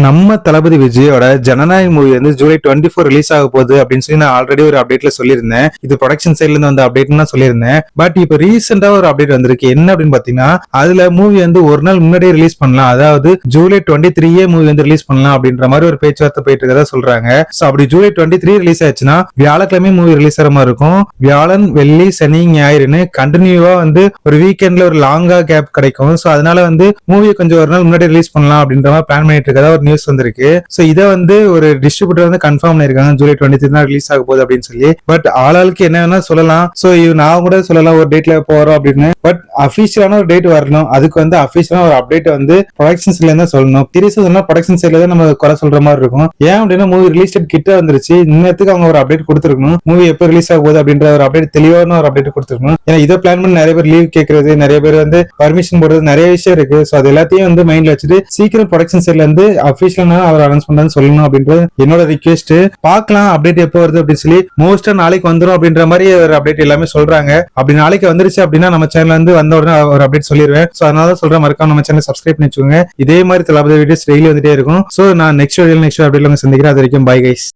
நம்ம தளபதி விஜயோட ஜனநாயக மூவி வந்து ஜூலை 24 ரிலீஸ் ஆக போகுது அப்படின்னு சொல்லி நான் ஆல்ரெடி ஒரு அப்டேட்ல சொல்லியிருந்தேன். இது ப்ரொடக்ஷன் சைட்ல இருந்து வந்த அப்டேட்னு சொல்லியிருந்தேன். பட் இப்போ ரீசெண்டா ஒரு அப்டேட் வந்திருக்கு. என்ன அப்படின்னு பாத்தீங்கன்னா, அதுல மூவி வந்து ஒரு நாள் முன்னாடியே ரிலீஸ் பண்ணலாம், அதாவது ஜூலை 23 மூவி வந்து ரிலீஸ் பண்ணலாம் அப்படின்ற மாதிரி ஒரு பேச்சுவார்த்தை போயிட்டு இருக்கதா சொல்றாங்க. சோ அப்படி ஜூலை 23 ரிலீஸ் ஆச்சுன்னா வியாழக்கிழமை மூவி ரிலீஸ் ஆகிற மாதிரி இருக்கும். வியாழன், வெள்ளி, சனி, ஞாயிறுன்னு கண்டினியூவா வந்து ஒரு வீக்கெண்ட்ல ஒரு லாங்கா கேப் கிடைக்கும். சோ அதனால வந்து மூவியை கொஞ்சம் ஒரு நாள் முன்னாடி ரிலீஸ் பண்ணலாம் அப்படின்ற மாதிரி பிளான் பண்ணிட்டு இருக்கதா ஒரு நியூஸ் வந்திருக்கு. சோ இதை வந்து ஒரு டிஸ்ட்ரிபியூட்டர் வந்து கன்ஃபார்ம் பண்ணிருக்காங்க, ஜூலை 23 தான் ரிலீஸ் ஆக போகுது அப்படின்னு சொல்லி. பட் ஆளாளுக்கு என்ன வேணா சொல்லலாம். சோ நான் கூட சொல்லலாம் ஒரு டேட்ல போறோம் அப்படின்னு. பட் அபிஷியலான ஒரு டேட் வரணும். அதுக்கு வந்து அபிஷியலான ஒரு அப்டேட் வந்து ப்ரொடக்ஷன் சைட்ல இருந்தா சொல்லணும். சீரியஸா சொன்னா ப்ரொடக்ஷன் சைட்ல தான் நம்ம குறை சொல்ற மாதிரி இருக்கும். ஏன் அப்படின்னா மூவி ரிலீஸ் டேட் கிட்ட வந்துருச்சு. இன்னத்துக்கு அவங்க ஒரு அப்டேட் கொடுத்துருக்கணும். மூவி எப்ப ரிலீஸ் ஆக போகுது அப்படின்ற ஒரு அப்டேட், தெளிவான ஒரு அப்டேட் கொடுத்துருக்கணும். ஏன்னா இதை பிளான் பண்ணி நிறைய பேர் லீவ் கேட்கறது, நிறைய பேர் வந்து பர்மிஷன் போடுறது, நிறைய விஷயம் இருக்கு. சோ அது எல்லாத்தையும் வந்து மைண்ட்ல வச்சுட்டு சீக்கிரம் ப்ரொடக்ஷன் சைட்ல இருந்து அபிஷியலா அவர் அனௌன்ஸ் பண்ணு சொல்லணும் அப்படின்றது என்னோட ரிக்வெஸ்ட். பார்க்கலாம் அப்டேட் எப்போ வருது அப்படின்னு சொல்லி. மோஸ்டா நாளைக்கு வந்துடும் அப்படின்ற மாதிரி ஒரு அப்டேட் எல்லாமே சொல்றாங்க. அப்படி நாளைக்கு வந்துருச்சு அப்படின்னா நம்ம சேனல் வந்து வந்த உடனே ஒரு அப்டேட் சொல்லிடுவேன். சோ அதனால சொல்றேன், மறக்காம நம்ம சேனல் சப்ஸ்கிரைப் பண்ணி வச்சுக்கோங்க. இதே மாதிரி தளபதி வீடியோஸ் டெய்லி வந்துட்டே இருக்கும். சோ நான் நெக்ஸ்ட் அப்டேட்ல சந்திக்கிறேன். அது வரைக்கும் பை கைஸ்.